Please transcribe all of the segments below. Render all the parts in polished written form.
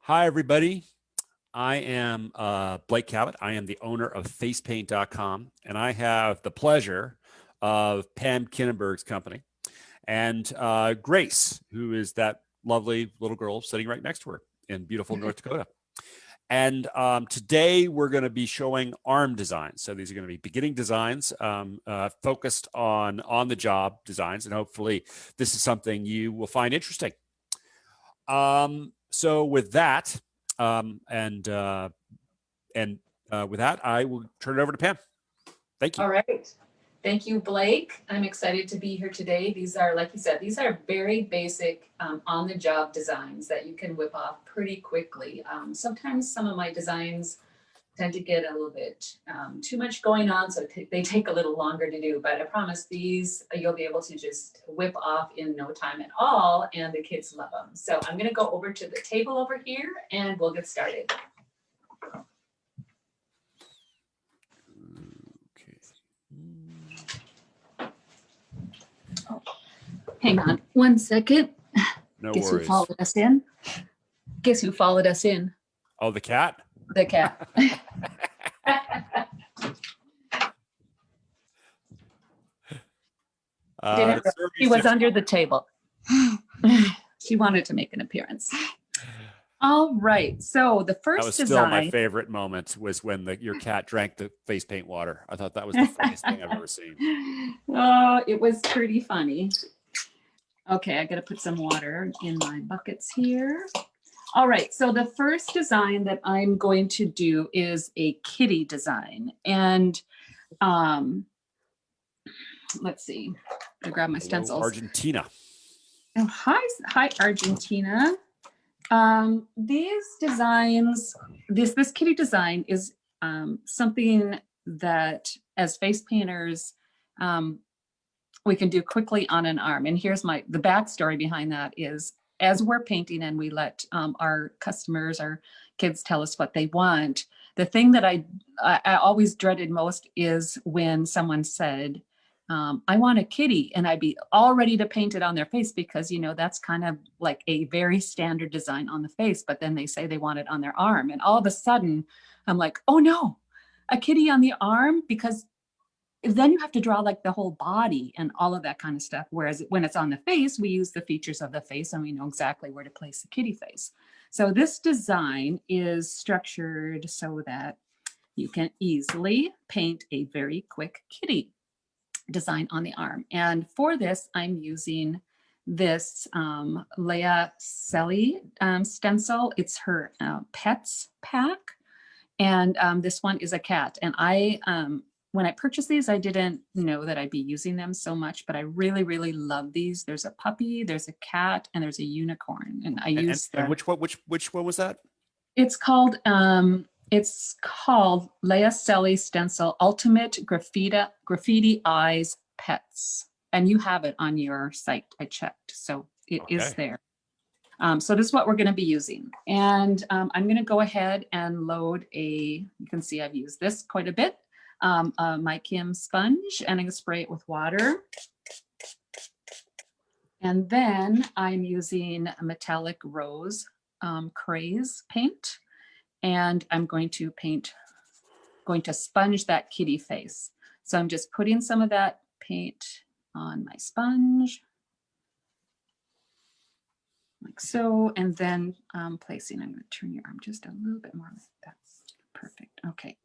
Hi, everybody. I am Blake Cabot. I am the owner of FacePaintcom, and I have the pleasure of Pam Kinneberg's company and Grace, who is that lovely little girl sitting right next to her in beautiful North Dakota. And today we're going to be showing arm designs. So these are going to be beginning designs focused on the job designs, and hopefully this is something you will find interesting. So with that, with that, I will turn it over to Pam. Thank you. All right. Thank you, Blake. I'm excited to be here today. These are, like you said, these are very basic on-the-job designs that you can whip off pretty quickly. Sometimes some of my designs tend to get a little bit too much going on, so they take a little longer to do, but I promise these you'll be able to just whip off in no time at all, and the kids love them. So I'm going to go over to the table over here and we'll get started. Oh, hang on one second. No Guess worries. who followed us in? Guess who followed us in? Oh, the cat? The cat. She was under the table. She wanted to make an appearance. All right. So the first that was design. Still my favorite moment was when your cat drank the face paint water. I thought that was the funniest thing I've ever seen. Oh, it was pretty funny. Okay, I got to put some water in my buckets here. All right, so the first design that I'm going to do is a kitty design. And let's see, I grab my stencils. Argentina. Oh, hi, Argentina. These designs, this kitty design is something that as face painters, we can do quickly on an arm. And here's the backstory behind that is, as we're painting and we let our customers, our kids tell us what they want, the thing that I always dreaded most is when someone said, I want a kitty, and I'd be all ready to paint it on their face because, you know, that's kind of like a very standard design on the face, but then they say they want it on their arm. And all of a sudden I'm like, oh no, a kitty on the arm, because then you have to draw like the whole body and all of that kind of stuff. Whereas when it's on the face, we use the features of the face and we know exactly where to place the kitty face. So this design is structured so that you can easily paint a very quick kitty design on the arm. And for this, I'm using this Leah Selly stencil. It's her pets pack. And this one is a cat. And when I purchased these, I didn't know that I'd be using them so much, but I really, really love these. There's a puppy, there's a cat, and there's a unicorn. And I use which one was that? It's called Leah Selly Stencil Ultimate Graffiti Eyes Pets. And you have it on your site. I checked, so it is there. So this is what we're going to be using. And I'm going to go ahead and load you can see I've used this quite a bit. My Kim sponge, and I'm going to spray it with water. And then I'm using a metallic rose craze paint, and I'm going to sponge that kitty face. So I'm just putting some of that paint on my sponge, like so, and then placing. I'm going to turn your arm just a little bit more. That's perfect. Okay.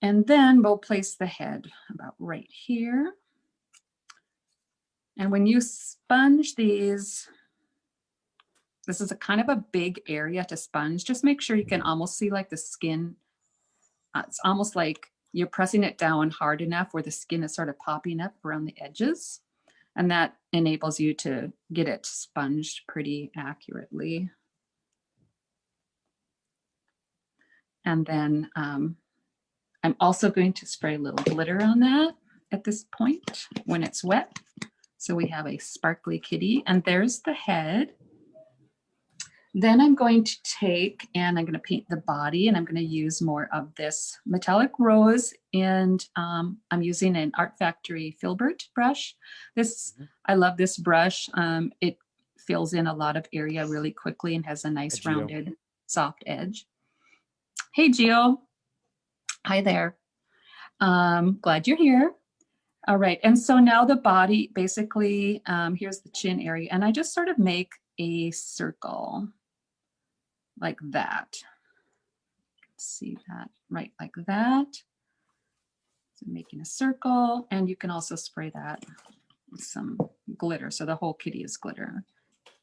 And then we'll place the head about right here. And when you sponge these, this is a kind of a big area to sponge. Just make sure you can almost see like the skin. It's almost like you're pressing it down hard enough where the skin is sort of popping up around the edges. And that enables you to get it sponged pretty accurately. And then I'm also going to spray a little glitter on that at this point when it's wet. So we have a sparkly kitty, and there's the head. Then I'm going to take and I'm going to paint the body, and I'm going to use more of this metallic rose, and I'm using an Art Factory Filbert brush. I love this brush. It fills in a lot of area really quickly and has a nice rounded soft edge. Hey, Gio. Hi there. Glad you're here. All right, and so now the body, basically, here's the chin area, and I just sort of make a circle like that. See that, right, like that. So making a circle, and you can also spray that with some glitter, so the whole kitty is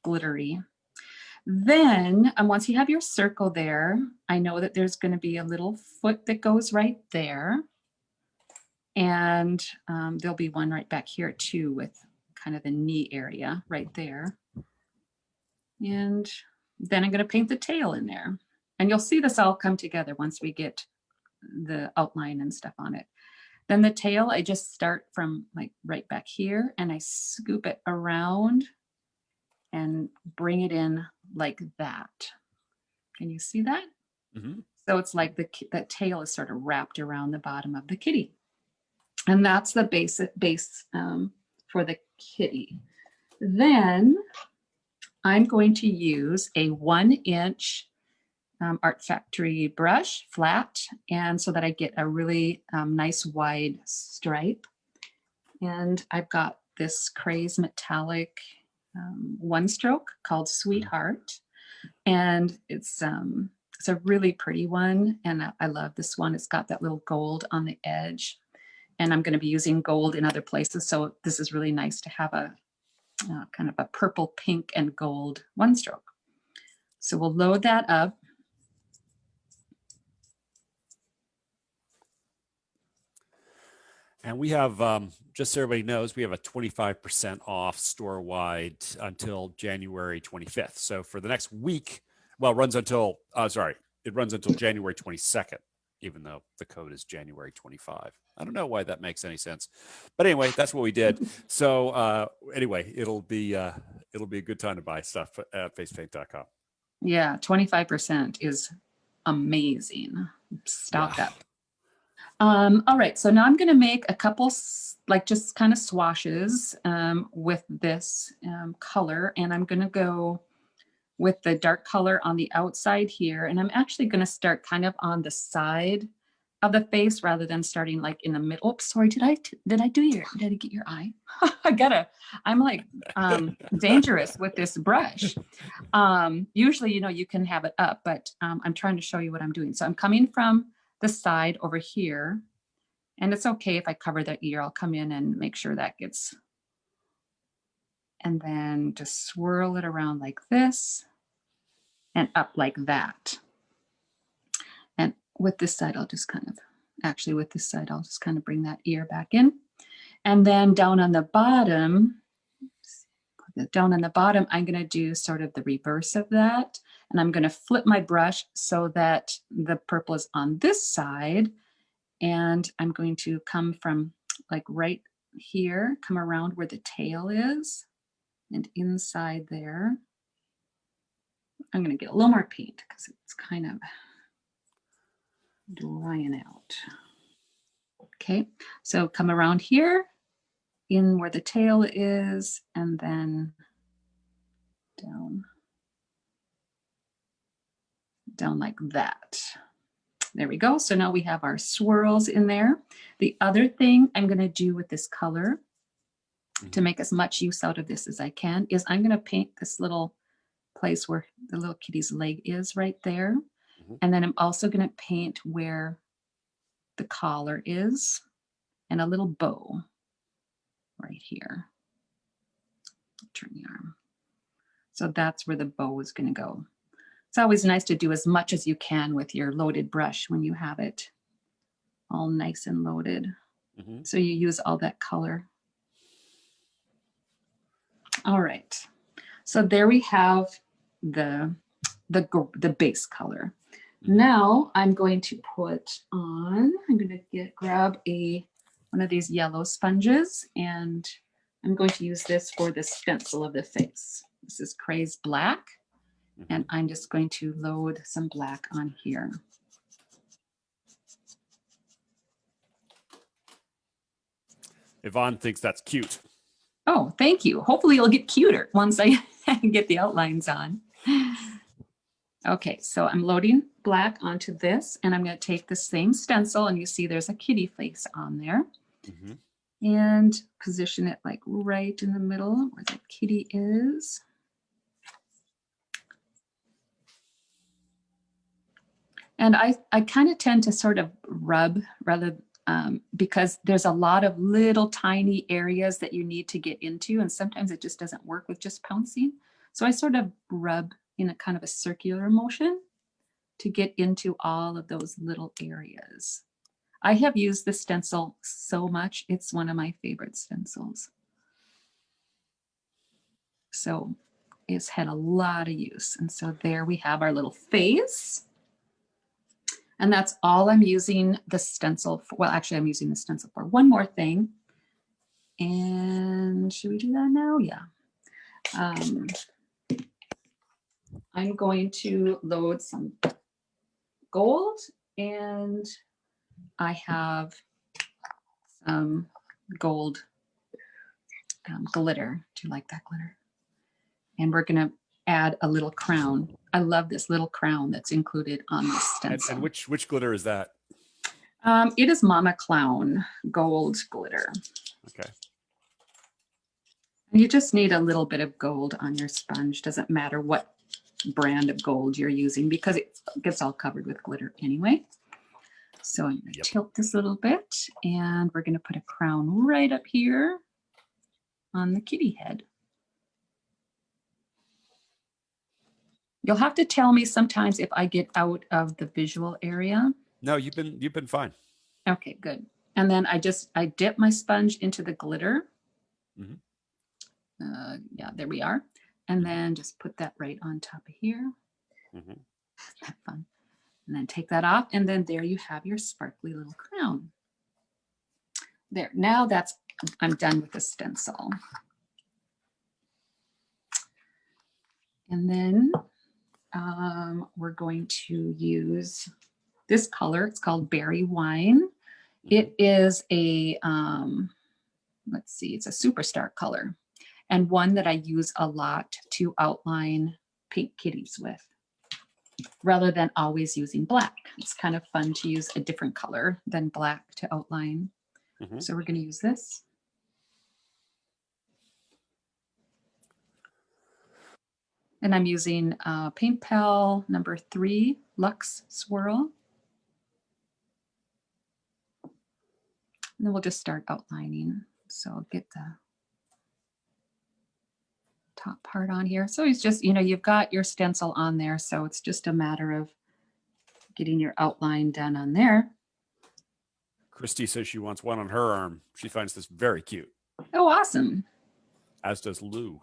glittery. Then, once you have your circle there, I know that there's going to be a little foot that goes right there. And there'll be one right back here too with kind of the knee area right there. And then I'm going to paint the tail in there. And you'll see this all come together once we get the outline and stuff on it. Then the tail, I just start from like right back here and I scoop it around and bring it in like that. Can you see that? Mm-hmm. So it's like the tail is sort of wrapped around the bottom of the kitty. And that's the base for the kitty. Then I'm going to use a 1-inch Art Factory brush, flat, and so that I get a really nice wide stripe. And I've got this Craze metallic one stroke called Sweetheart. And it's a really pretty one. And I love this one. It's got that little gold on the edge. And I'm going to be using gold in other places. So this is really nice to have a kind of a purple, pink, and gold one stroke. So we'll load that up. And we have, just so everybody knows, we have a 25% off store-wide until January 25th. So for the next week, well, it runs until, it runs until January 22nd, even though the code is January 25. I don't know why that makes any sense. But anyway, that's what we did. So anyway, it'll be a good time to buy stuff at FacePaint.com. Yeah, 25% is amazing. Stock up. All right, so now I'm going to make a couple like just kind of swashes with this color, and I'm going to go with the dark color on the outside here, and I'm actually going to start kind of on the side of the face rather than starting like in the middle. Oops, sorry, did I get your eye? I'm like dangerous with this brush. Usually, you can have it up, but I'm trying to show you what I'm doing. So I'm coming from the side over here, and it's okay if I cover the ear. I'll come in and make sure that gets, and then just swirl it around like this and up like that. And with this side, I'll just kind of bring that ear back in. And then down on the bottom, I'm going to do sort of the reverse of that. And I'm going to flip my brush so that the purple is on this side. And I'm going to come from like right here, come around where the tail is and inside there. I'm going to get a little more paint because it's kind of drying out. Okay, so come around here in where the tail is and then down like that. There we go. So now we have our swirls in there. The other thing I'm going to do with this color to make as much use out of this as I can is I'm going to paint this little place where the little kitty's leg is right there. And then I'm also going to paint where the collar is and a little bow right here. Turn the arm. So that's where the bow is going to go. It's always nice to do as much as you can with your loaded brush when you have it all nice and loaded. So you use all that color. All right. So there we have the base color. Now I'm going to grab one of these yellow sponges, and I'm going to use this for the stencil of the face. This is Craze Black, and I'm just going to load some black on here. Yvonne thinks that's cute. Oh, thank you. Hopefully it'll get cuter once I get the outlines on. Okay, so I'm loading black onto this, and I'm going to take the same stencil, and you see there's a kitty face on there. Mm-hmm. And position it like right in the middle where the kitty is. And I kind of tend to sort of rub rather because there's a lot of little tiny areas that you need to get into, and sometimes it just doesn't work with just pouncing. So I sort of rub in a kind of a circular motion to get into all of those little areas. I have used the stencil so much. It's one of my favorite stencils. So it's had a lot of use. And so there we have our little face. And that's all I'm using the stencil for. Well, actually, I'm using the stencil for. One more thing. And should we do that now? Yeah. I'm going to load some gold, and I have some gold glitter. Do you like that glitter? And we're going to add a little crown. I love this little crown that's included on this stencil. And which glitter is that? It is Mama Clown gold glitter. Okay. You just need a little bit of gold on your sponge. Doesn't matter what brand of gold you're using because it gets all covered with glitter anyway. So I'm going to tilt this a little bit, and we're going to put a crown right up here on the kitty head. You'll have to tell me sometimes if I get out of the visual area. No, you've been fine. Okay, good. And then I dip my sponge into the glitter. Mm-hmm. Yeah, there we are. And then just put that right on top of here. Mm-hmm. Have fun. And then take that off, and then there you have your sparkly little crown. There. Now I'm done with the stencil. And then we're going to use this color. It's called Berry Wine. It is a, let's see, it's a superstar color, and one that I use a lot to outline pink kitties with, rather than always using black. It's kind of fun to use a different color than black to outline. Mm-hmm. So we're going to use this. And I'm using Paint Pal number 3 Luxe Swirl. And then we'll just start outlining. So I'll get the top part on here. So it's just, you've got your stencil on there. So it's just a matter of getting your outline done on there. Christy says she wants one on her arm. She finds this very cute. Oh, awesome. As does Lou.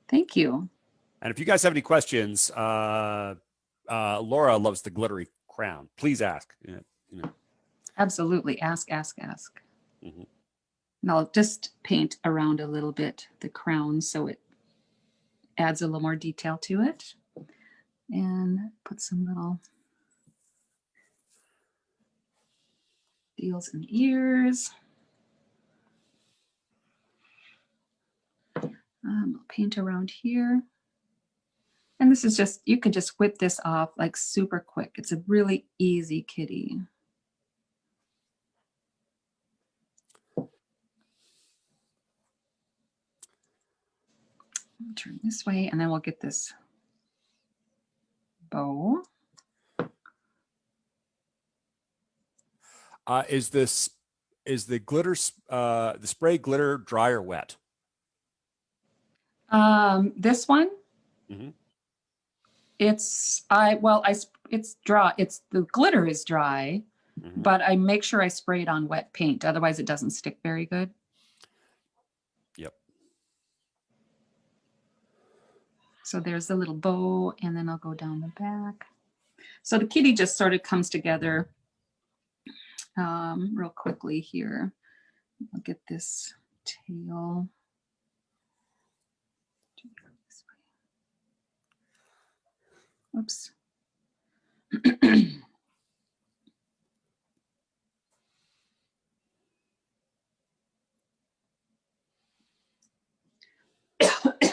Thank you. And if you guys have any questions, Laura loves the glittery crown. Please ask. Absolutely. Ask. Mm-hmm. And I'll just paint around a little bit the crown so it adds a little more detail to it. And put some little deals and ears. I'll paint around here. And this is just, you can just whip this off like super quick. It's a really easy kitty. Turn this way, and then we'll get this bow. Is the glitter, the spray glitter dry or wet? This one, mm-hmm. It's dry. The glitter is dry, mm-hmm. But I make sure I spray it on wet paint. Otherwise it doesn't stick very good. Yep. So there's the little bow, and then I'll go down the back. So the kitty just sort of comes together real quickly here. I'll get this tail. Oops.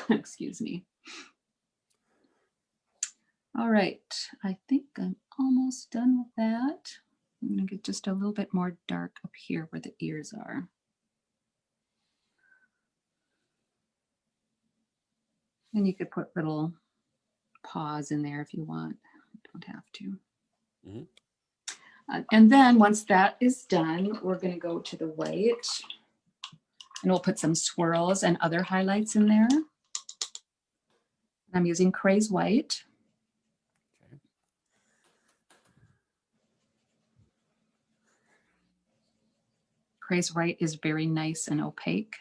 Excuse me. All right, I think I'm almost done with that. I'm gonna get just a little bit more dark up here where the ears are. And you could put little paws in there if you want. You don't have to. And then once that is done, we're gonna go to the white and we'll put some swirls and other highlights in there. I'm using Craze White. Okay. Craze White is very nice and opaque.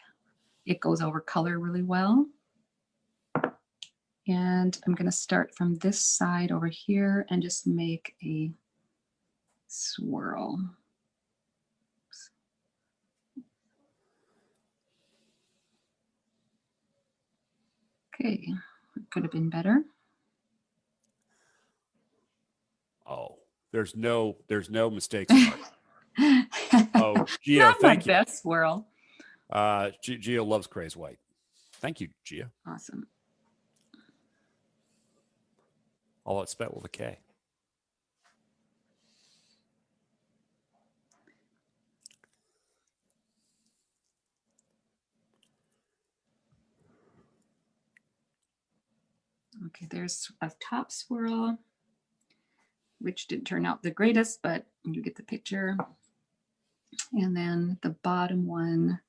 It goes over color really well. And I'm going to start from this side over here and just make a swirl. Okay, it could have been better. Oh, there's no mistakes. Oh, Gio, Not my thank you. best swirl. Gio loves Craze White. Thank you, Gio. Awesome. All it's spelled with a K. Okay, there's a top swirl, which didn't turn out the greatest, but you get the picture. And then the bottom one,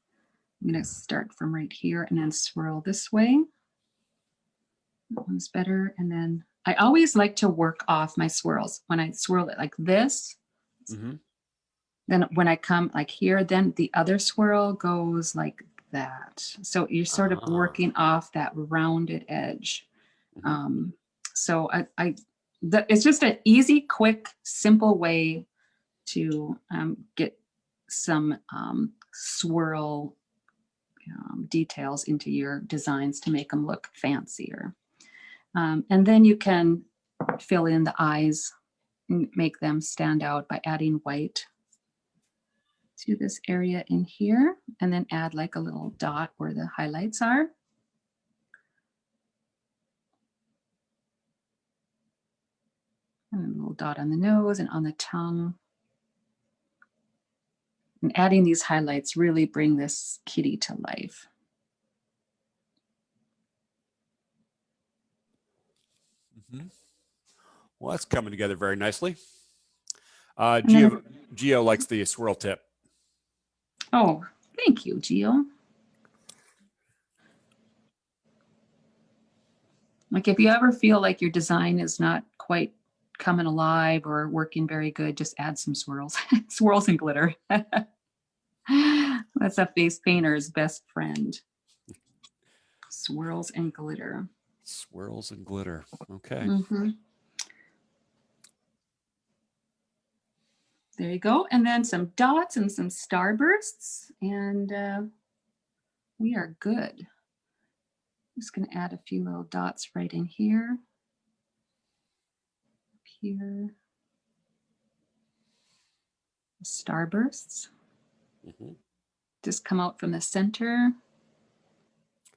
I'm going to start from right here and then swirl this way. That one's better. And then I always like to work off my swirls. When I swirl it like this, then when I come like here, then the other swirl goes like that. So you're sort of working off that rounded edge. So it's just an easy, quick, simple way to get some swirl details into your designs to make them look fancier. And then you can fill in the eyes and make them stand out by adding white to this area in here, and then add like a little dot where the highlights are. And a little dot on the nose and on the tongue. And adding these highlights really bring this kitty to life. Well, that's coming together very nicely. Gio likes the swirl tip. Oh, thank you, Gio. Like if you ever feel like your design is not quite coming alive or working very good, just add some swirls. Swirls and glitter. That's a face painter's best friend. Swirls and glitter. Swirls and glitter. Okay. There you go. And then some dots and some starbursts, and we are good. I'm just going to add a few little dots right in here. Here. Starbursts. Just come out from the center.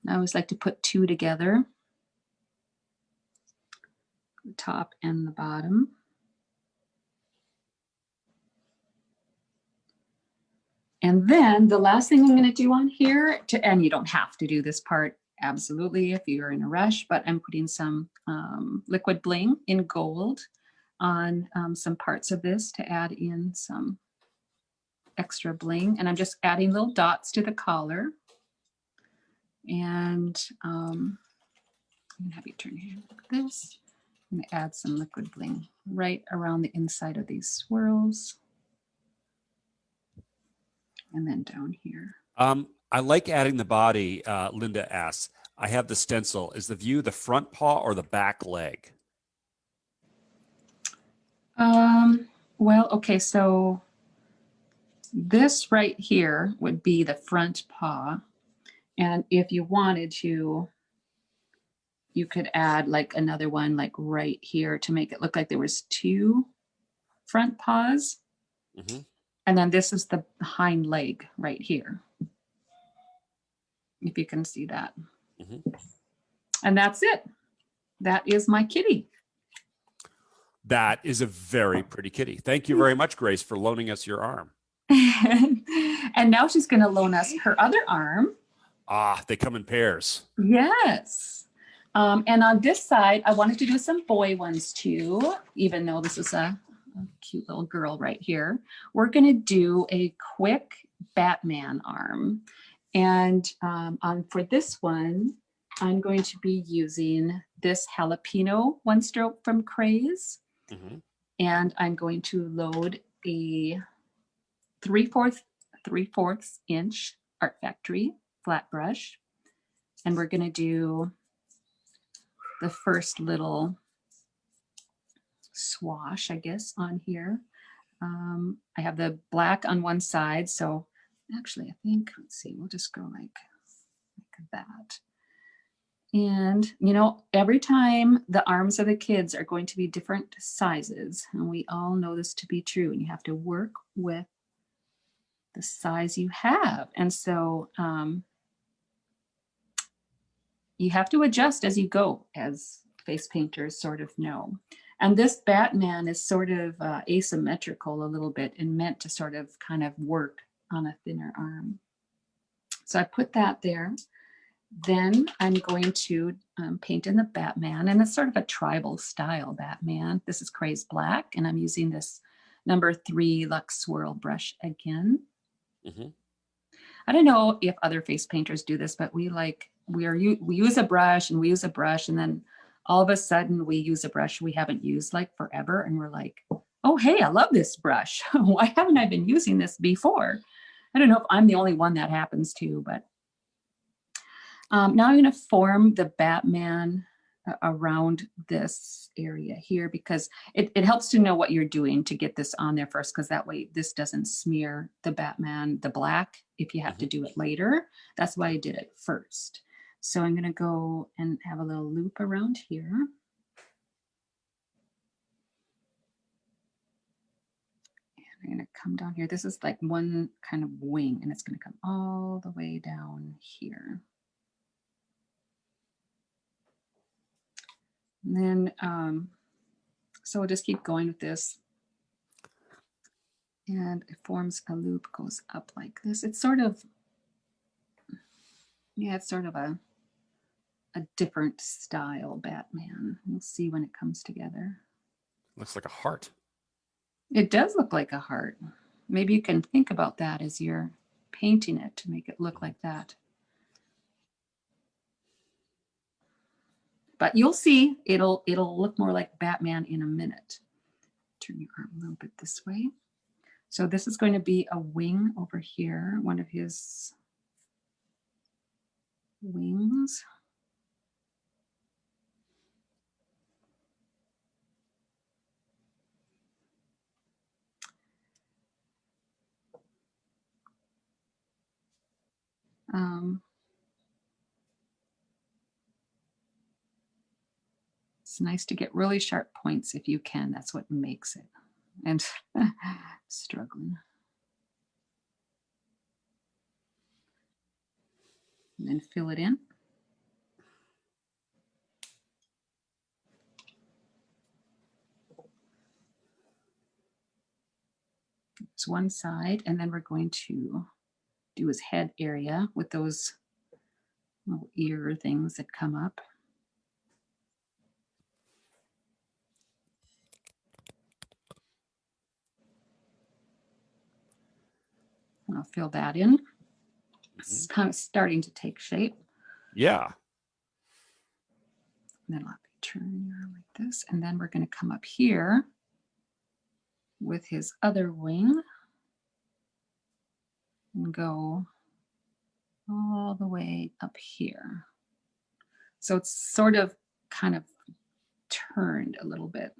I always like to put two together. The top and the bottom. And then the last thing I'm going to do on here, and you don't have to do this part absolutely if you're in a rush, but I'm putting some liquid bling in gold on some parts of this to add in some extra bling. And I'm just adding little dots to the collar. And I'm going to have you turn here like this. I'm going to add some liquid bling right around the inside of these swirls. And then down here. I like adding the body. Linda asks, I have the stencil. Is the view the front paw or the back leg? Well, okay, so this right here would be the front paw. And if you wanted to, you could add like another one like right here to make it look like there was two front paws. And then this is the hind leg right here. If you can see that. And that's it. That is my kitty. That is a very pretty kitty. Thank you very much, Grace, for loaning us your arm. And now she's going to loan us her other arm. Ah, they come in pairs. Yes. And on this side, I wanted to do some boy ones too, even though this is a cute little girl right here. We're going to do a quick Batman arm. And for this one, I'm going to be using this jalapeno one stroke from Craze. Mm-hmm. And I'm going to load a 3/4 inch Art Factory flat brush. And we're going to do the first little swash, I guess, on here. I have the black on one side. So actually, I think, let's see, we'll just go like that. And, you know, every time the arms of the kids are going to be different sizes, and we all know this to be true, and you have to work with the size you have. And so you have to adjust as you go, as face painters sort of know. And this Batman is sort of asymmetrical a little bit and meant to sort of kind of work on a thinner arm. So I put that there. Then I'm going to paint in the Batman, and it's sort of a tribal style Batman. This is Craze Black, and I'm using this number 3 Luxe Swirl brush again. Mm-hmm. I don't know if other face painters do this, but we use a brush and we use a brush, and then all of a sudden we use a brush we haven't used like forever, and we're like, oh, hey, I love this brush. Why haven't I been using this before? I don't know if I'm the only one that happens to, but now I'm going to form the Batman around this area here, because it helps to know what you're doing to get this on there first, because that way this doesn't smear the Batman, the black, if you have to do it later. That's why I did it first. So I'm going to go and have a little loop around here. And I'm going to come down here. This is like one kind of wing, and it's going to come all the way down here. And then, so we'll just keep going with this. And it forms a loop, goes up like this. It's sort of, yeah, it's sort of a different style Batman. We'll see when it comes together. Looks like a heart. It does look like a heart. Maybe you can think about that as you're painting it to make it look like that. But you'll see, it'll look more like Batman in a minute. Turn your arm a little bit this way. So this is going to be a wing over here, one of his wings. It's nice to get really sharp points if you can. That's what makes it. And struggling. And then fill it in. It's one side, and then we're going to do his head area with those little ear things that come up. I'll fill that in. It's kind of starting to take shape. Yeah. And then I'll turn your arm like this. And then we're going to come up here with his other wing and go all the way up here. So it's sort of kind of turned a little bit.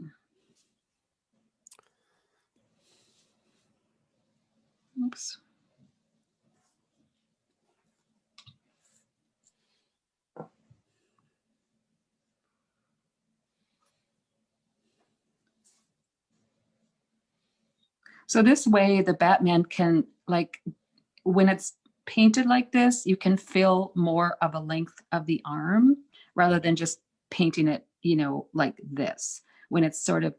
Oops. So this way the Batman can, like, when it's painted like this, you can fill more of a length of the arm rather than just painting it, you know, like this. When it's sort of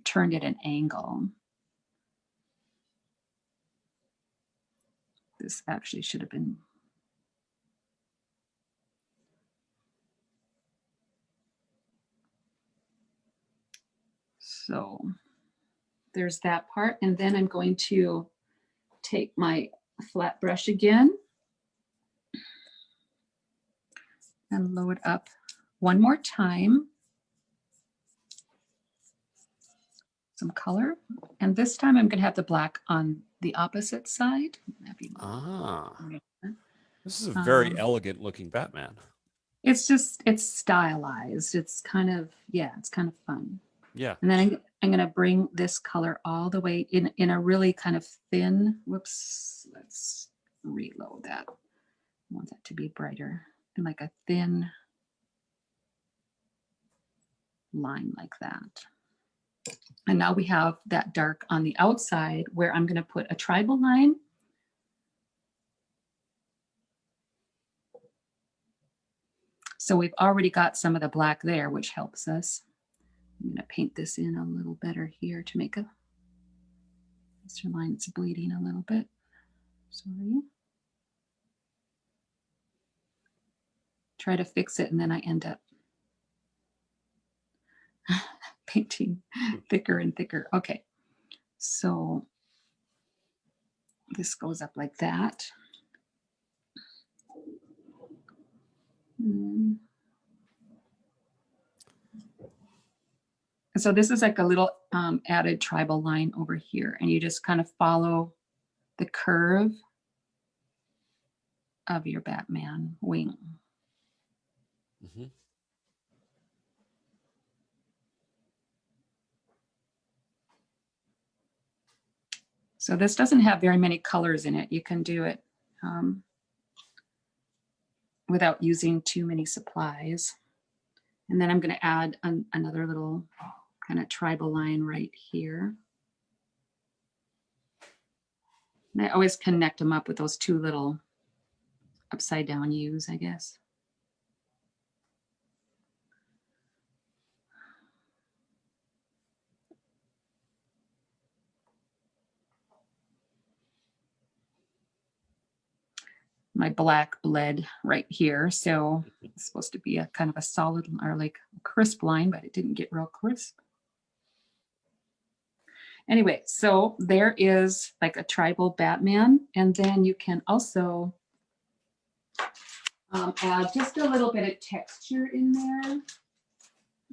turned at an angle. This actually should have been. So there's that part. And then I'm going to take my flat brush again and load up one more time. Some color. And this time I'm going to have the black on the opposite side. This is a very elegant looking Batman. It's stylized. It's kind of, yeah, it's kind of fun. Yeah. And then I'm going to bring this color all the way in a really kind of thin, whoops, let's reload that. I want that to be brighter and like a thin line like that. And now we have that dark on the outside where I'm going to put a tribal line. So we've already got some of the black there, which helps us. I'm going to paint this in a little better here to make a this line. It's bleeding a little bit. Sorry. Try to fix it, and then I end up painting thicker and thicker. Okay, so this goes up like that. So this is like a little added tribal line over here, and you just kind of follow the curve of your Batman wing. Mm-hmm. So this doesn't have very many colors in it. You can do it without using too many supplies. And then I'm going to add another little kind of tribal line right here. And I always connect them up with those two little upside down U's, I guess. My black bled right here. So it's supposed to be a kind of a solid or like crisp line, but it didn't get real crisp. Anyway, so there is like a tribal Batman. And then you can also add just a little bit of texture in there.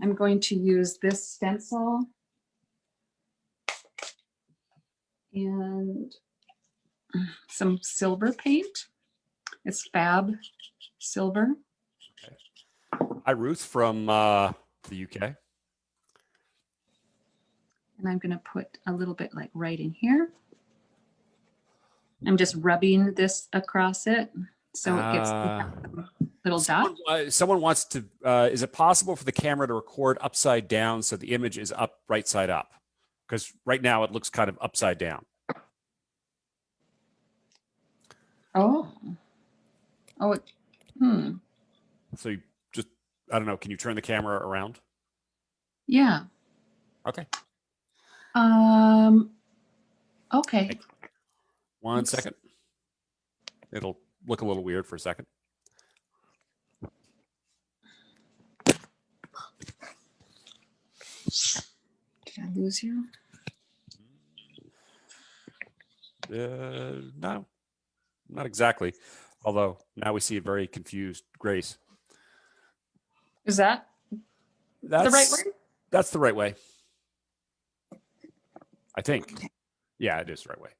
I'm going to use this stencil and some silver paint. It's Fab Silver. Okay. Hi, Ruth from the UK. And I'm going to put a little bit like right in here. I'm just rubbing this across it so it gets little dot. Someone wants to, is it possible for the camera to record upside down so the image is up right side up? Because right now it looks kind of upside down. Oh. Oh, So you just, I don't know, can you turn the camera around? Yeah. Okay. Okay. One second. It'll look a little weird for a second. Did I lose you? No, not exactly. Although now we see a very confused Grace. Is that the right way? That's the right way. I think. Yeah, it is the right way.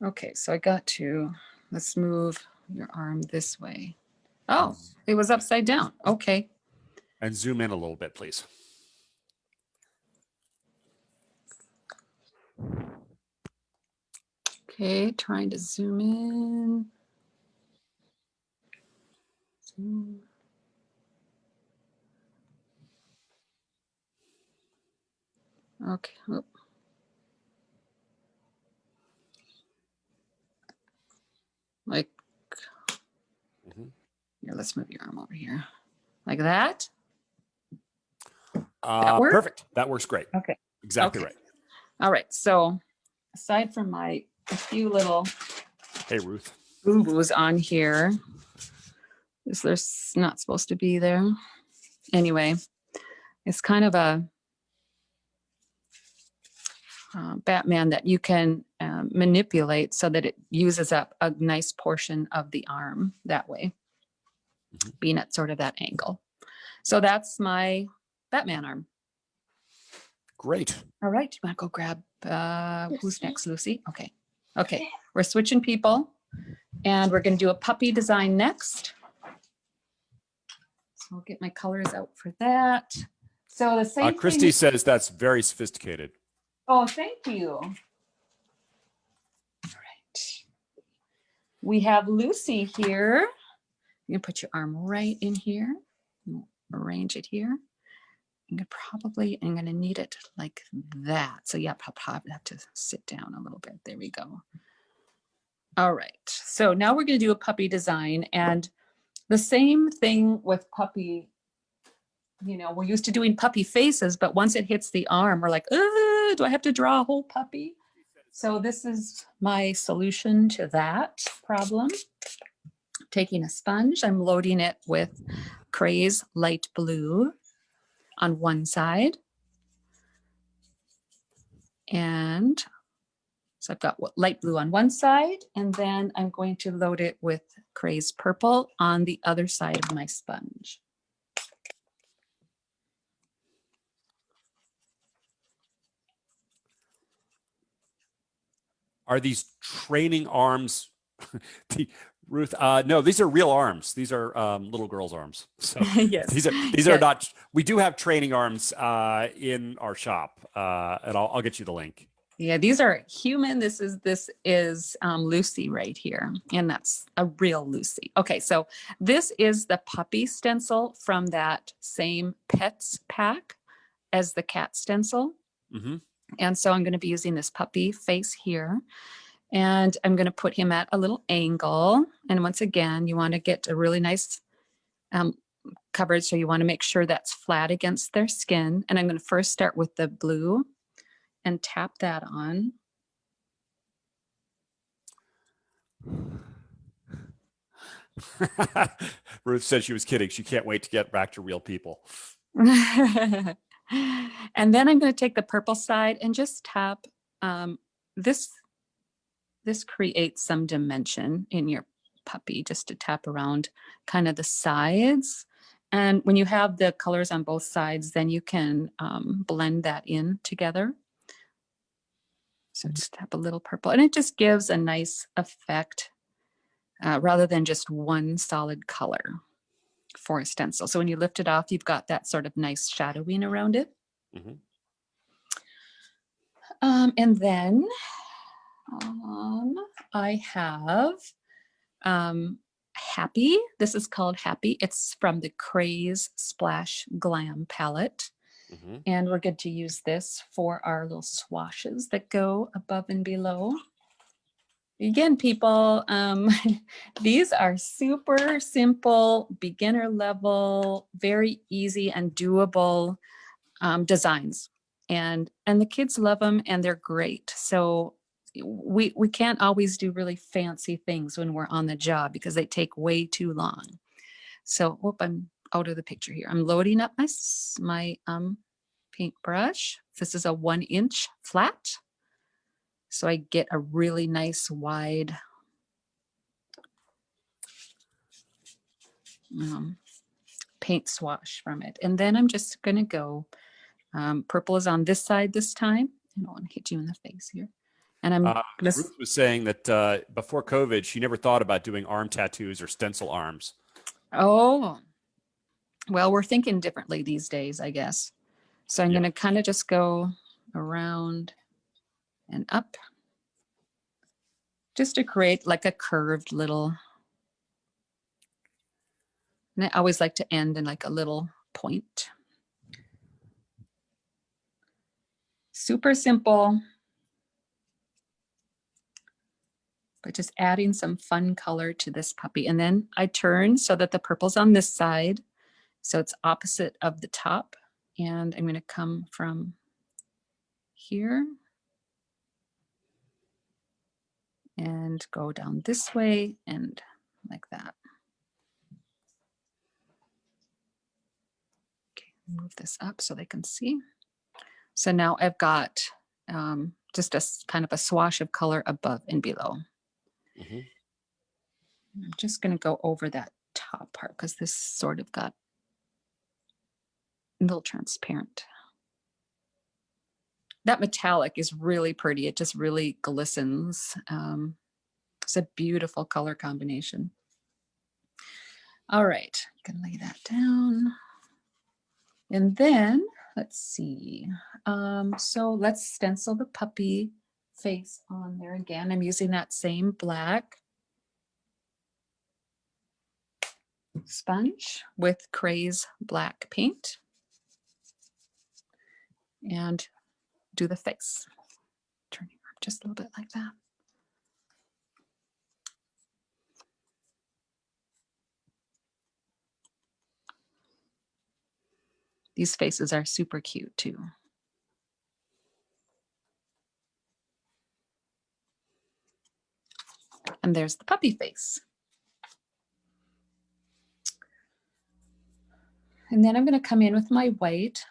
Okay, so I got to, let's move your arm this way. Oh, it was upside down. Okay. And zoom in a little bit, please. Okay, trying to zoom in. Zoom. Okay. Oh. Like, here, let's move your arm over here. Like that? That work? Perfect. That works great. Okay. Exactly Okay. right. All right. So aside from my a few little Hey, Ruth. boo-boos on here, there's not supposed to be there. Anyway, it's kind of a Batman that you can manipulate so that it uses up a nice portion of the arm that way, being at sort of that angle. So that's my Batman arm. Great. All right, you want to go grab, who's next, Lucy? Okay. Okay, we're switching people and we're going to do a puppy design next. So I'll get my colors out for that. So the same Christy thing. says that's very sophisticated. Oh, thank you. All right. We have Lucy here. You can put your arm right in here. Arrange it here. I'm going to need it like that. So yeah, I'll probably have to sit down a little bit. There we go. All right. So now we're going to do a puppy design, and the same thing with puppy. You know, we're used to doing puppy faces, but once it hits the arm, we're like, do I have to draw a whole puppy? So this is my solution to that problem. Taking a sponge, I'm loading it with Craze Light Blue on one side. And so I've got light blue on one side, and then I'm going to load it with Craze Purple on the other side of my sponge. Are these training arms? Ruth, no, these are real arms. These are little girls' arms. So Yes. These are not. We do have training arms in our shop, and I'll get you the link. Yeah, these are human. This is Lucy right here, and that's a real Lucy. Okay, so this is the puppy stencil from that same Pets pack as the cat stencil. Mm-hmm. And so I'm going to be using this puppy face here, and I'm going to put him at a little angle. And once again, you want to get a really nice coverage. So you want to make sure that's flat against their skin. And I'm going to first start with the blue and tap that on. Ruth said she was kidding. She can't wait to get back to real people. And then I'm going to take the purple side and just tap. This creates some dimension in your puppy, just to tap around kind of the sides. And when you have the colors on both sides, then you can blend that in together. So just tap a little purple, and it just gives a nice effect rather than just one solid color for a stencil. So when you lift it off, you've got that sort of nice shadowing around it. Mm-hmm. And then I have Happy. This is called Happy. It's from the Craze Splash Glam palette. Mm-hmm. And we're going to use this for our little swashes that go above and below. Again, people, these are super simple, beginner level, very easy and doable designs. And the kids love them, and they're great. So we can't always do really fancy things when we're on the job because they take way too long. So, I'm out of the picture here. I'm loading up my paintbrush. This is a 1-inch flat. So I get a really nice wide paint swash from it. And then I'm just going to go, purple is on this side this time. I don't want to hit you in the face here. And I'm Ruth was saying that before COVID, she never thought about doing arm tattoos or stencil arms. Oh, well, we're thinking differently these days, I guess. So I'm going to kind of just go around and up, just to create like a curved little, and I always like to end in like a little point. Super simple, but just adding some fun color to this puppy. And then I turn so that the purple's on this side, so it's opposite of the top, and I'm going to come from here and go down this way and like that. Okay, move this up so they can see. So now I've got just a kind of a swash of color above and below. Mm-hmm. I'm just going to go over that top part because this sort of got a little transparent. That metallic is really pretty. It just really glistens. It's a beautiful color combination. All right, can lay that down. And then let's see. So let's stencil the puppy face on there again. I'm using that same black sponge with Craze black paint and do the face. Turn it up just a little bit like that. These faces are super cute too. And there's the puppy face. And then I'm going to come in with my white.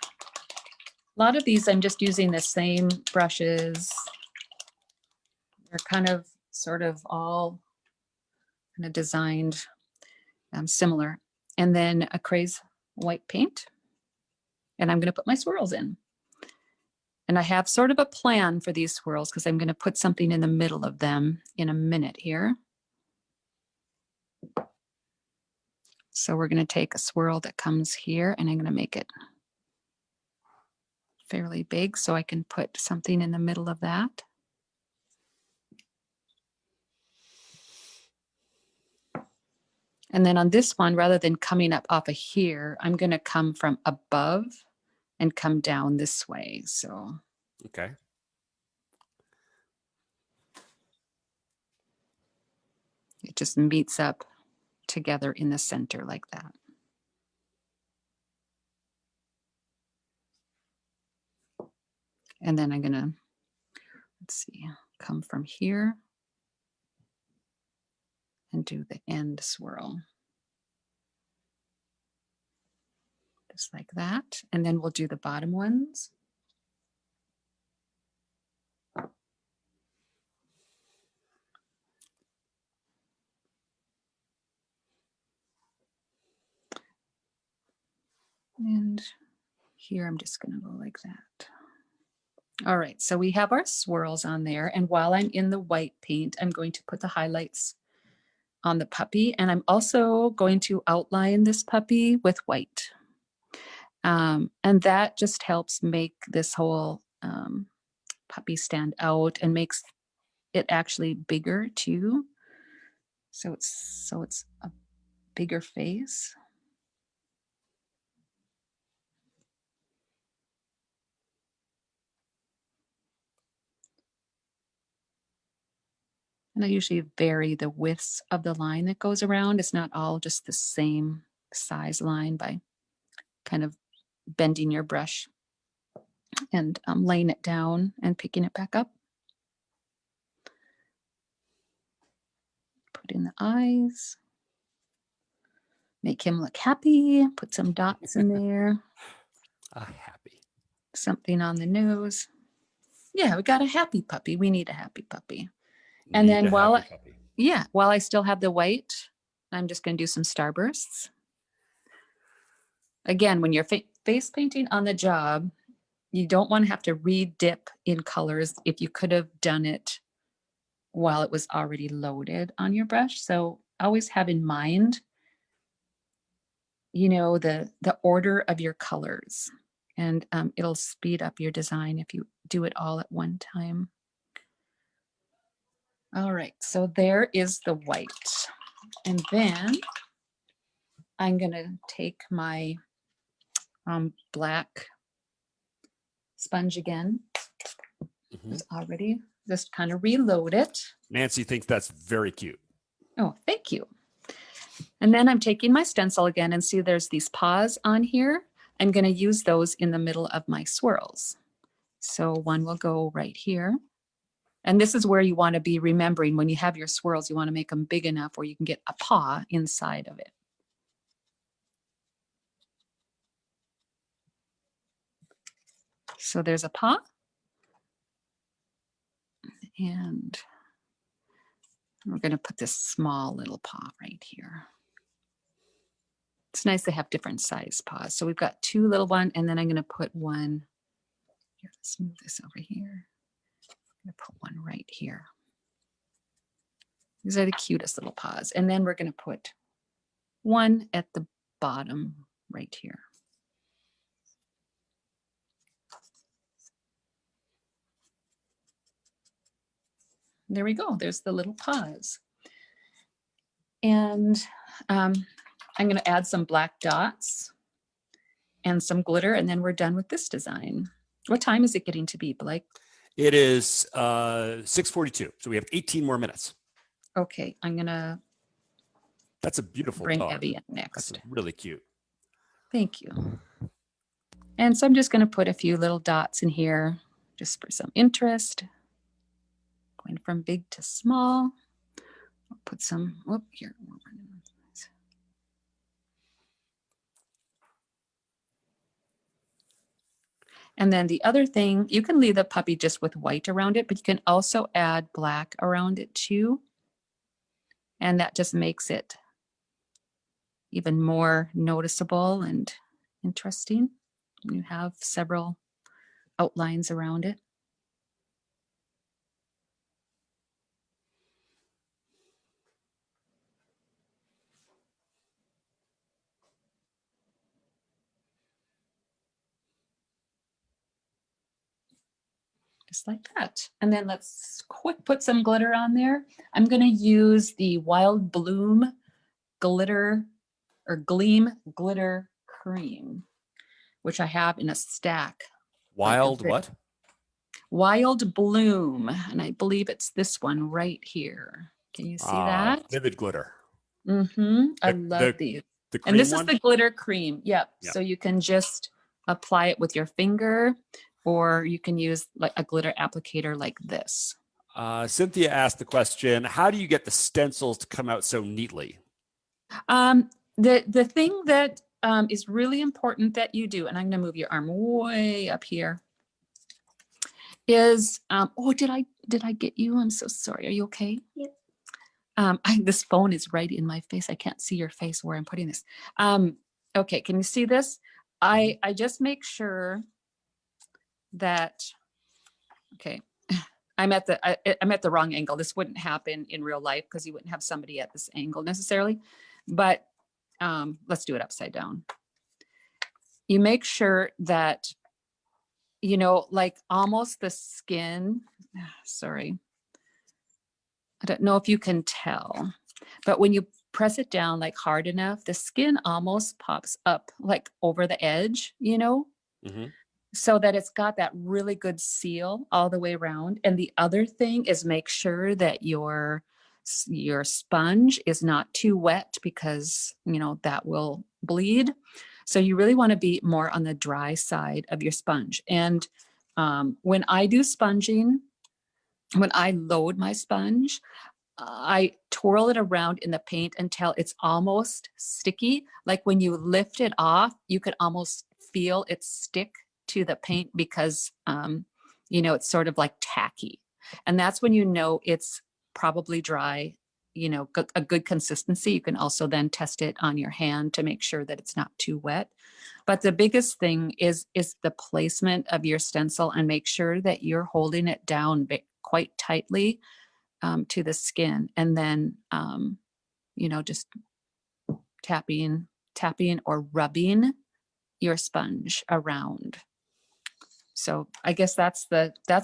A lot of these I'm just using the same brushes. They're kind of sort of all kind of designed similar. And then a Craze white paint. And I'm going to put my swirls in. And I have sort of a plan for these swirls because I'm going to put something in the middle of them in a minute here. So we're going to take a swirl that comes here and I'm going to make it fairly big so I can put something in the middle of that. And then on this one, rather than coming up off of here, I'm going to come from above and come down this way. So okay. It just meets up together in the center like that. And then I'm gonna, let's see, come from here and do the end swirl. Just like that. And then we'll do the bottom ones. And here I'm just gonna go like that. All right, so we have our swirls on there. And while I'm in the white paint, I'm going to put the highlights on the puppy. And I'm also going to outline this puppy with white. And that just helps make this whole puppy stand out and makes it actually bigger too. So it's a bigger face. And I usually vary the widths of the line that goes around. It's not all just the same size line by kind of bending your brush and laying it down and picking it back up. Put in the eyes. Make him look happy. Put some dots in there. Happy. Something on the nose. Yeah, we got a happy puppy. We need a happy puppy. And then while I still have the white, I'm just going to do some starbursts. Again, when you're face painting on the job, you don't want to have to re-dip in colors if you could have done it while it was already loaded on your brush. So always have in mind, you know, the order of your colors, and it'll speed up your design if you do it all at one time. All right, so there is the white. And then I'm gonna take my black sponge again. It's already just kind of reload it. Nancy thinks that's very cute. Oh, thank you. And then I'm taking my stencil again and see there's these paws on here. I'm going to use those in the middle of my swirls. So one will go right here. And this is where you want to be remembering when you have your swirls, you want to make them big enough where you can get a paw inside of it. So there's a paw. And we're going to put this small little paw right here. It's nice to have different size paws. So we've got two little one, and then I'm going to put one. Here, let's move this over here. I'm going to put one right here. These are the cutest little paws. And then we're going to put one at the bottom right here. There we go. There's the little paws. And I'm going to add some black dots and some glitter, and then we're done with this design. What time is it getting to be, Blake? It is 6:42, so we have 18 more minutes. Okay, I'm going to That's a beautiful bring dog. Abby in next. That's really cute. Thank you. And so I'm just going to put a few little dots in here just for some interest. Going from big to small. I'll put some, whoop, here. And then the other thing, you can leave the puppy just with white around it, but you can also add black around it too. And that just makes it even more noticeable and interesting. You have several outlines around it. Just like that. And then let's quick put some glitter on there. I'm going to use the Wild Bloom glitter or Gleam glitter cream, which I have in a stack. Wild what? Wild Bloom. And I believe it's this one right here. Can you see that? Vivid glitter. I love these. And this is the glitter cream. Yep. So you can just apply it with your finger, or you can use like a glitter applicator like this. Cynthia asked the question, how do you get the stencils to come out so neatly? The thing that is really important that you do, and I'm going to move your arm way up here, is, oh, did I get you? I'm so sorry. Are you okay? Yep. This phone is right in my face. I can't see your face where I'm putting this. Okay, can you see this? I just make sure that, okay, I'm at the wrong angle. This wouldn't happen in real life because you wouldn't have somebody at this angle necessarily, but let's do it upside down. You make sure that, you know, like almost the skin, sorry. I don't know if you can tell, but when you press it down like hard enough, the skin almost pops up like over the edge, you know? So that it's got that really good seal all the way around. And the other thing is make sure that your sponge is not too wet because, you know, that will bleed. So you really want to be more on the dry side of your sponge. And when I do sponging, when I load my sponge, I twirl it around in the paint until it's almost sticky. Like when you lift it off, you could almost feel it stick to the paint because, you know, it's sort of like tacky. And that's when you know it's probably dry, you know, a good consistency. You can also then test it on your hand to make sure that it's not too wet. But the biggest thing is the placement of your stencil, and make sure that you're holding it down quite tightly to the skin. And then, you know, just tapping or rubbing your sponge around. So I guess that's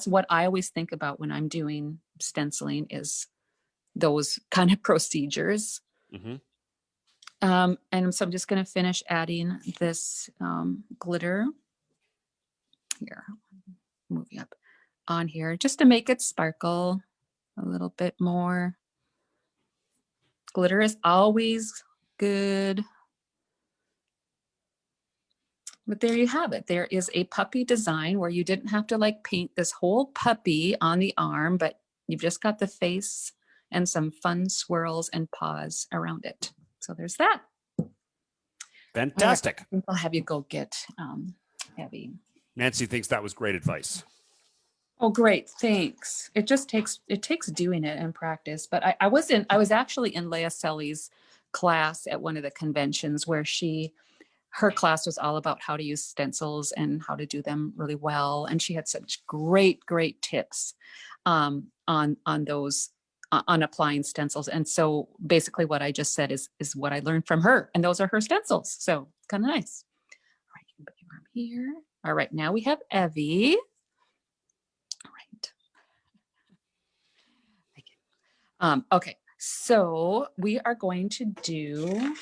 what I always think about when I'm doing stenciling, is those kind of procedures. And so I'm just going to finish adding this glitter here, move you up on here just to make it sparkle a little bit more. Glitter is always good. But there you have it. There is a puppy design where you didn't have to like paint this whole puppy on the arm, but you've just got the face and some fun swirls and paws around it. So there's that. Fantastic. All right, I'll have you go get Abby. Nancy thinks that was great advice. Oh, great. Thanks. It takes doing it and practice. But I was actually in Leah Selly's class at one of the conventions where her class was all about how to use stencils and how to do them really well. And she had such great tips on those, on applying stencils. And so basically what I just said is what I learned from her. And those are her stencils. So it's kind of nice. All right, you can put your arm here. All right, now we have Evie. Okay, so we are going to do,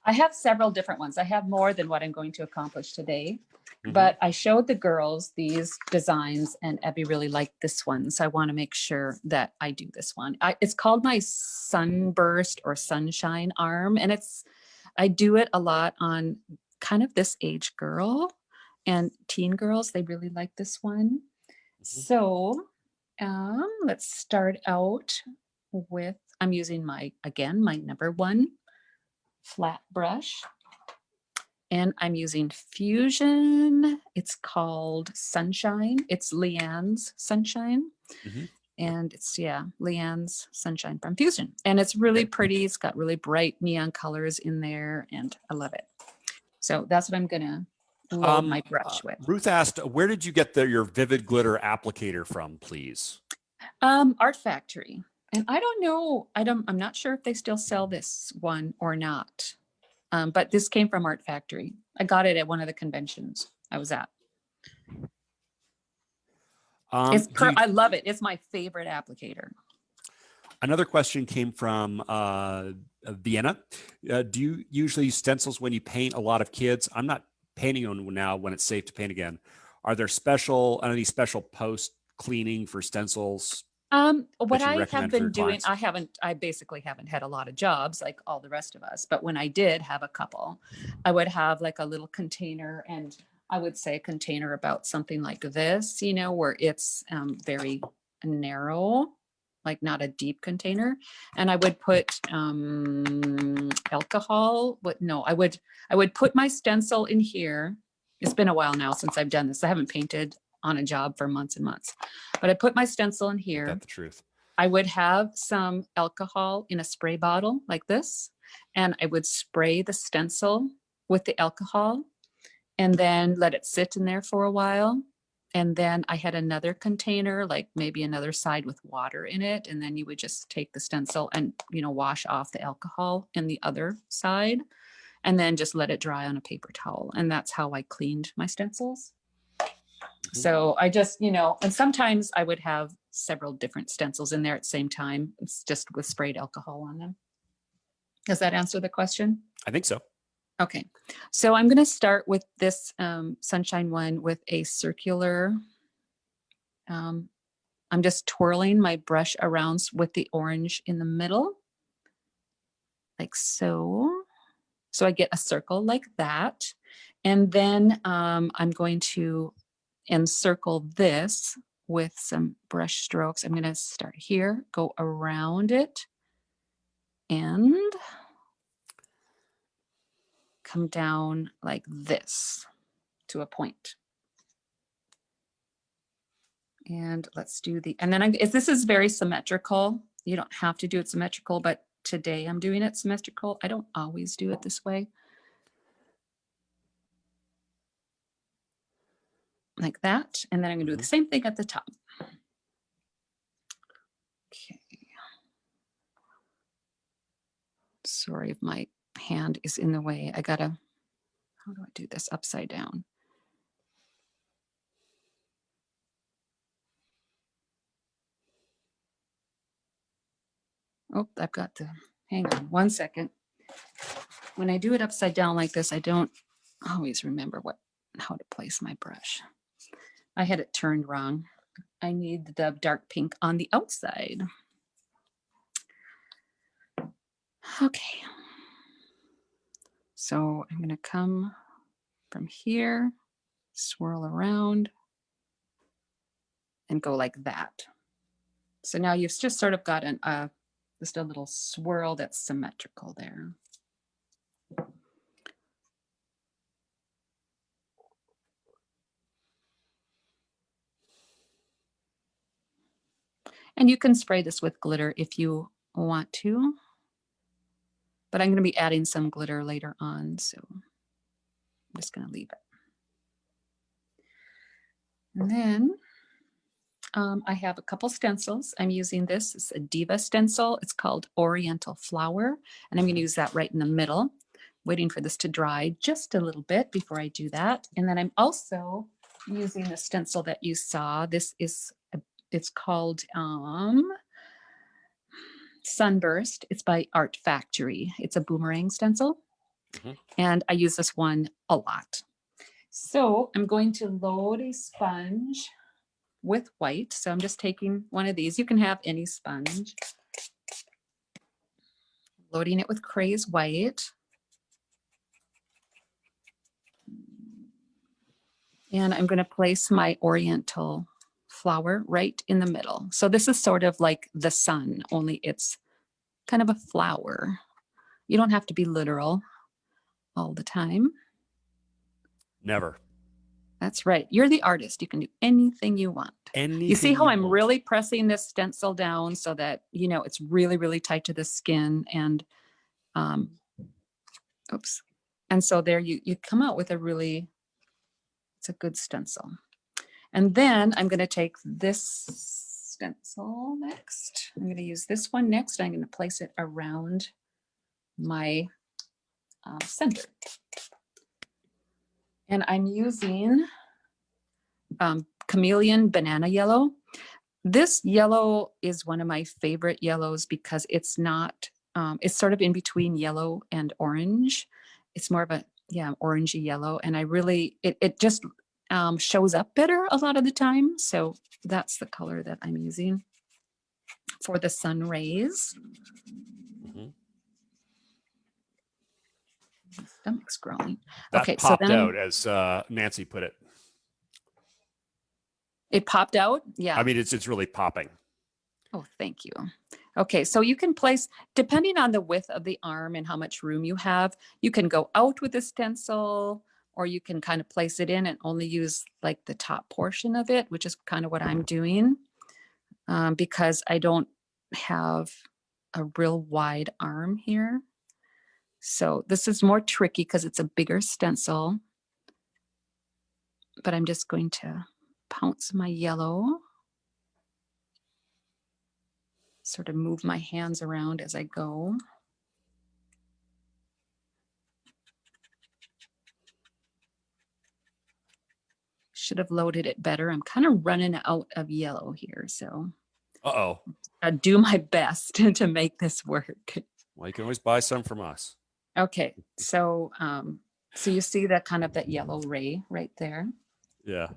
I have several different ones. I have more than what I'm going to accomplish today, but I showed the girls these designs and Abby really liked this one. So I want to make sure that I do this one. It's called my sunburst or sunshine arm. And I do it a lot on kind of this age girl and teen girls. They really like this one. So let's start out with, I'm using my number 1 flat brush, and I'm using Fusion. It's called Sunshine. It's Leanne's Sunshine. And it's, Leanne's Sunshine from Fusion. And it's really pretty. It's got really bright neon colors in there, and I love it. So that's what I'm gonna load my brush with. Ruth asked, where did you get your Vivid Glitter applicator from, please? Art Factory. And I don't know, I'm not sure if they still sell this one or not. But this came from Art Factory. I got it at one of the conventions I was at. I love it. It's my favorite applicator. Another question came from Vienna. Do you usually use stencils when you paint a lot of kids? I'm not painting them now when it's safe to paint again. Are there any special post cleaning for stencils? What I have been doing, I basically haven't had a lot of jobs like all the rest of us, but when I did have a couple, I would have like a little container, and I would say a container about something like this, where it's very narrow, like not a deep container. And I would put alcohol, but no, I would put my stencil in here. It's been a while now since I've done this. I haven't painted on a job for months and months, but I put my stencil in here. That's the truth. I would have some alcohol in a spray bottle like this, and I would spray the stencil with the alcohol and then let it sit in there for a while. And then I had another container, like maybe another side with water in it. And then you would just take the stencil and, wash off the alcohol in the other side, and then just let it dry on a paper towel. And that's how I cleaned my stencils. So I just, and sometimes I would have several different stencils in there at the same time. It's just with sprayed alcohol on them. Does that answer the question? I think so. Okay. So I'm going to start with this sunshine one with a circular. I'm just twirling my brush around with the orange in the middle, like so. So I get a circle like that. And then I'm going to encircle this with some brush strokes. I'm going to start here, go around it, and come down like this to a point. And let's do and then this is very symmetrical. You don't have to do it symmetrical, but today I'm doing it symmetrical. I don't always do it this way. Like that. And then I'm going to do the same thing at the top. Okay. Sorry if my hand is in the way. How do I do this upside down? Oh, I've got to, hang on 1 second. When I do it upside down like this, I don't always remember how to place my brush. I had it turned wrong. I need the dark pink on the outside. Okay. So I'm going to come from here, swirl around, and go like that. So now you've just sort of got just a little swirl that's symmetrical there. And you can spray this with glitter if you want to, but I'm going to be adding some glitter later on, so I'm just going to leave it. And then I have a couple stencils. I'm using this. It's a Diva stencil. It's called Oriental Flower, and I'm going to use that right in the middle, waiting for this to dry just a little bit before I do that. And then I'm also using the stencil that you saw. It's called Sunburst. It's by Art Factory. It's a boomerang stencil. And I use this one a lot. So I'm going to load a sponge with white. So I'm just taking one of these. You can have any sponge. Loading it with Craze White. And I'm going to place my Oriental Flower right in the middle. So this is sort of like the sun, only it's kind of a flower. You don't have to be literal all the time. Never. That's right. You're the artist. You can do anything you want. Anything you see how I'm want. really pressing this stencil down so that, you know, it's really, really tight to the skin. And, oops. And so there you come out with it's a good stencil. And then I'm going to take this stencil next. I'm going to use this one next. I'm going to place it around my center. And I'm using Chameleon Banana Yellow. This yellow is one of my favorite yellows because it's not, it's sort of in between yellow and orange. It's more of a, orangey yellow. And I really, it just shows up better a lot of the time. So that's the color that I'm using for the sun rays. My stomach's growling. That okay, popped so then out, as Nancy put it. It popped out? Yeah. I mean, it's really popping. Oh, thank you. Okay, so you can place, depending on the width of the arm and how much room you have, you can go out with a stencil, or you can kind of place it in and only use like the top portion of it, which is kind of what I'm doing, because I don't have a real wide arm here. So this is more tricky because it's a bigger stencil, but I'm just going to pounce my yellow, sort of move my hands around as I go. Should have loaded it better. I'm kind of running out of yellow here, so Uh-oh. I'll do my best to make this work. Well, you can always buy some from us. Okay, so so you see that kind of that yellow ray right there. Yeah.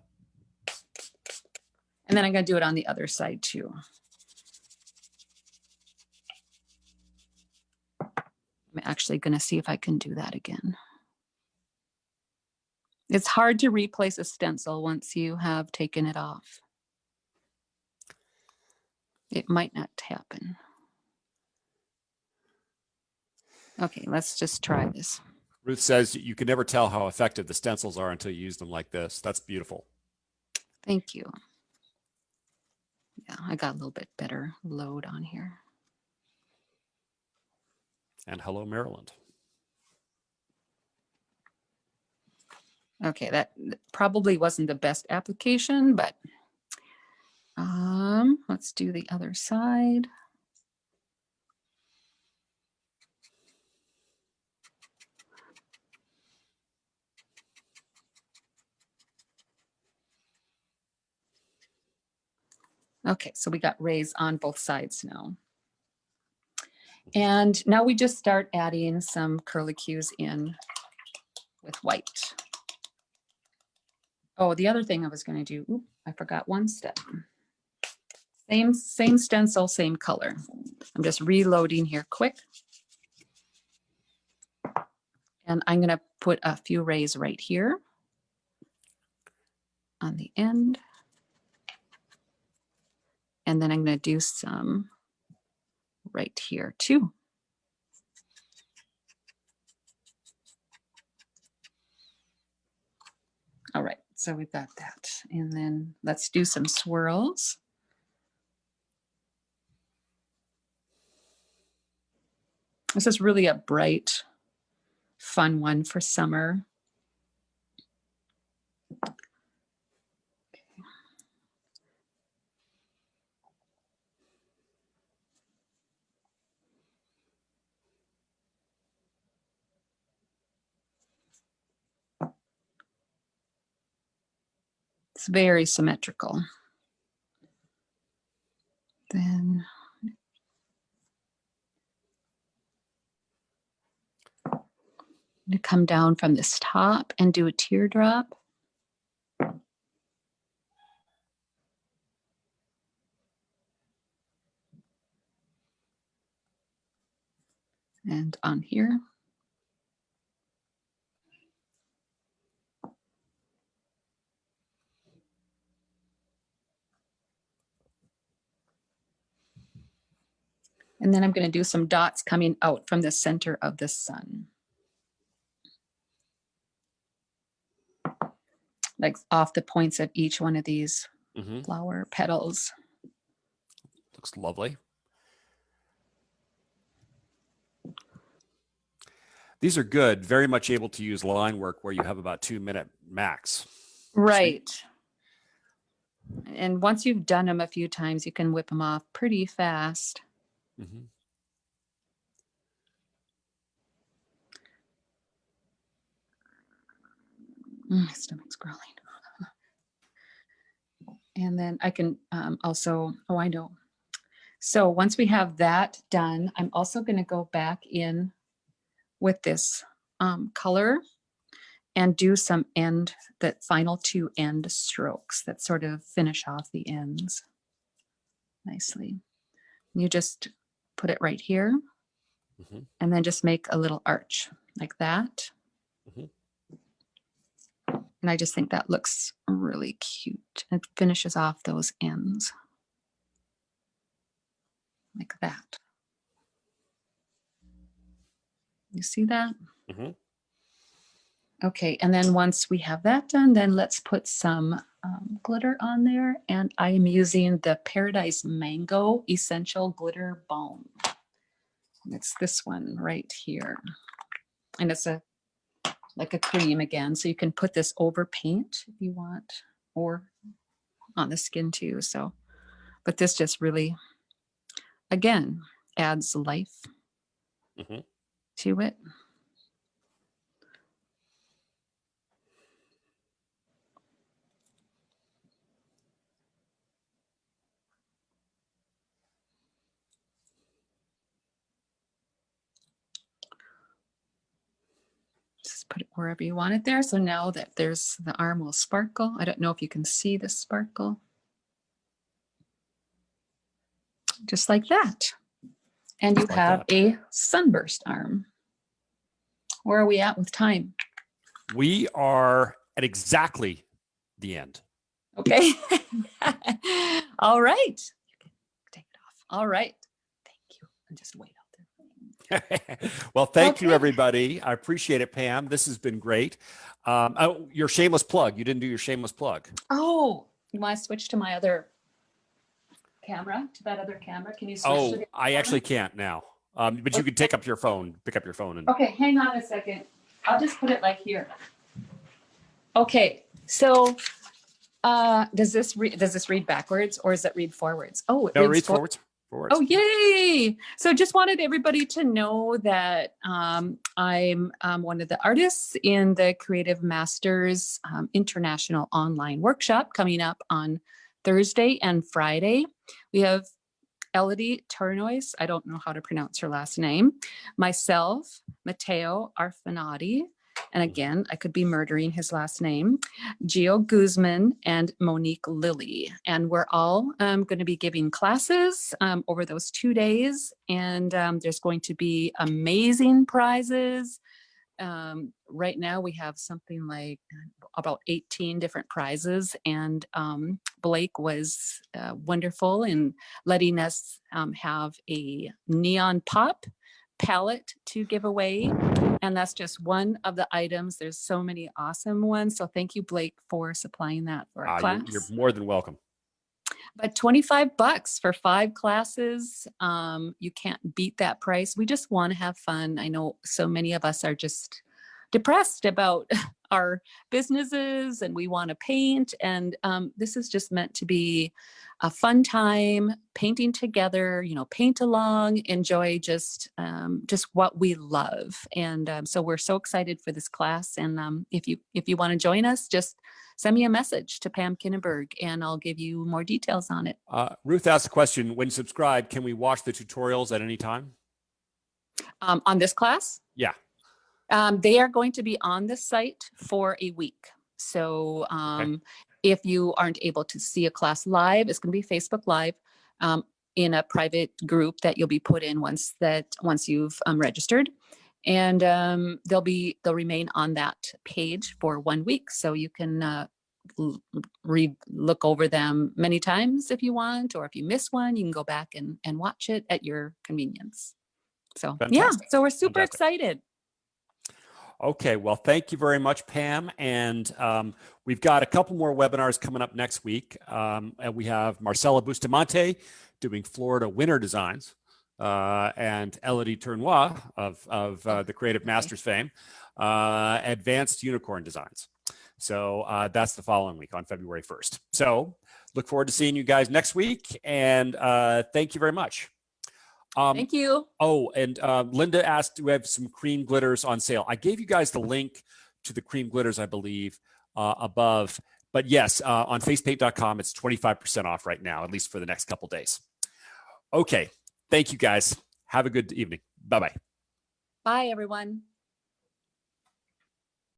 And then I'm going to do it on the other side too. I'm actually going to see if I can do that again. It's hard to replace a stencil once you have taken it off. It might not happen. Okay, let's just try this. Ruth says you can never tell how effective the stencils are until you use them like this. That's beautiful. Thank you. Yeah, I got a little bit better load on here. And hello, Maryland. Okay, that probably wasn't the best application, but let's do the other side. Okay, so we got rays on both sides now. And now we just start adding some curlicues in with white. Oh, the other thing I was going to do, I forgot one step. Same stencil, same color. I'm just reloading here quick. And I'm going to put a few rays right here. on the end. And then I'm going to do some right here too. All right, so we've got that. And then let's do some swirls. This is really a bright, fun one for summer. It's very symmetrical. Then to come down from this top and do a teardrop. And on here. And then I'm going to do some dots coming out from the center of the sun. Like off the points of each one of these flower petals. Looks lovely. These are good, very much able to use line work where you have about 2-minute max. Right. And once you've done them a few times, you can whip them off pretty fast. My stomach's growling. And then I can also, oh, I know. So once we have that done, I'm also going to go back in with this color and do some that final 2 end strokes that sort of finish off the ends nicely. You just put it right here and then just make a little arch like that. And I just think that looks really cute. It finishes off those ends like that. You see that? Okay, and then once we have that done, then let's put some glitter on there. And I am using the Paradise Mango Essential Glitter Balm. And it's this one right here. And it's like a cream again. So you can put this over paint if you want, or on the skin too. So, but this just really, again, adds life to it. Just put it wherever you want it there. So now that the arm will sparkle. I don't know if you can see the sparkle. Just like that. And you have a sunburst arm. Where are we at with time? We are at exactly the end. Okay. All right. You can take it off. All right. Thank you. And just wait out there. Well, thank you, everybody. I appreciate it, Pam. This has been great. Oh, your shameless plug. You didn't do your shameless plug. Oh, you want to switch to my other camera, to that other camera? Can you switch to the other I actually can't now. But you can pick up your phone. And okay, hang on a second. I'll just put it like here. Okay, so does this read backwards or does it read forwards? Oh, it reads forwards. Oh, yay! So just wanted everybody to know that I'm one of the artists in the Creative Masters International Online Workshop coming up on Thursday and Friday. We have Elodie Turnois, I don't know how to pronounce her last name, myself, Matteo Arfanati, and again, I could be murdering his last name, Gio Guzman, and Monique Lilly. And we're all going to be giving classes over those 2 days. And there's going to be amazing prizes right now we have something like about 18 different prizes, and Blake was wonderful in letting us have a neon pop palette to give away. And that's just one of the items. There's so many awesome ones. So thank you, Blake, for supplying that for our class. You're more than welcome. But $25 for 5 classes, you can't beat that price. We just want to have fun. I know so many of us are just depressed about our businesses and we want to paint. And this is just meant to be a fun time, painting together, you know, paint along, enjoy just what we love. And so we're so excited for this class. And if you want to join us, just send me a message to Pam Kinneberg and I'll give you more details on it. Ruth asked a question, when you subscribe, can we watch the tutorials at any time? On this class? Yeah. They are going to be on the site for a week. So Okay. if you aren't able to see a class live, it's going to be Facebook Live in a private group that you'll be put in once you've registered. And they'll remain on that page for 1 week. So you can look over them many times if you want, or if you miss one, you can go back and watch it at your convenience. So Fantastic. Yeah, so we're super excited. Okay, well, thank you very much, Pam. And we've got a couple more webinars coming up next week. And we have Marcella Bustamante doing Florida winter designs, and Elodie Tournois of the Creative Masters fame, advanced unicorn designs. So that's the following week on February 1st. So look forward to seeing you guys next week. And thank you very much. Thank you. Oh, and Linda asked, do we have some cream glitters on sale? I gave you guys the link to the cream glitters, I believe, above. But yes, on FacePaint.com, it's 25% off right now, at least for the next couple days. Okay. Thank you, guys. Have a good evening. Bye-bye. Bye, everyone.